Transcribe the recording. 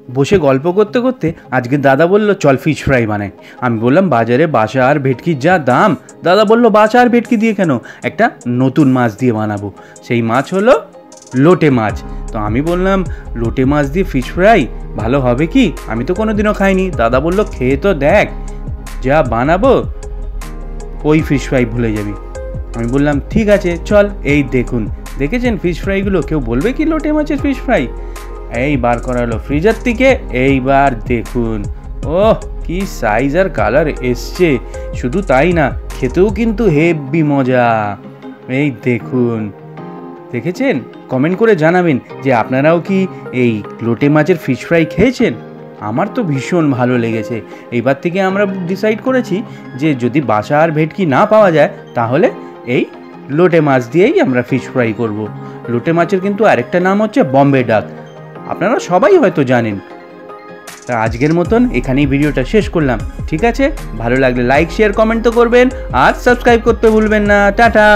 বসে গল্প করতে করতে আজকে দাদা বলল চল ফিশ ফ্রাই বানাই। আমি বললাম বাজারে বাসা আর ভেটকির যা দাম। দাদা বলল বাসা আর ভেটকি দিয়ে কেন, একটা নতুন মাছ দিয়ে বানাবো। সেই মাছ হলো লোটে মাছ। তো আমি বললাম লোটে মাছ দিয়ে ফিশ ফ্রাই ভালো হবে কি, আমি তো কোনোদিনও খাইনি। দাদা বলল খেয়ে তো দেখ, যা বানাবো ওই ফিশ ফ্রাই ভুলে যাবি। আমি বললাম ঠিক আছে চল। এই দেখুন, দেখেছেন ফিশ ফ্রাইগুলো, কেউ বলবে কি লোটে মাছের ফিশ ফ্রাই। এই বার করা হলো ফ্রিজার থেকে, এইবার দেখুন ওহ কি সাইজ আর কালার এসছে। শুধু তাই না, খেতেও কিন্তু হেভি মজা। এই দেখুন, দেখেছেন? কমেন্ট করে জানাবেন যে আপনারাও কি এই লোটে মাছের ফিশ ফ্রাই খেয়েছেন। আমার তো ভীষণ ভালো লেগেছে। এইবার থেকে আমরা ডিসাইড করেছি যে যদি বাসা আর ভেটকি না পাওয়া যায় তাহলে এই লোটে মাছ দিয়েই আমরা ফিশ ফ্রাই করব। লোটে মাছের কিন্তু আরেকটা নাম হচ্ছে বম্বে ডাক, আপনারা সবাই হয়তো জানেন। তা আজকের মতন এখানেই ভিডিওটা শেষ করলাম। ঠিক আছে, ভালো লাগলে লাইক শেয়ার কমেন্ট তো করবেন, আর সাবস্ক্রাইব করতে ভুলবেন না। টাটা।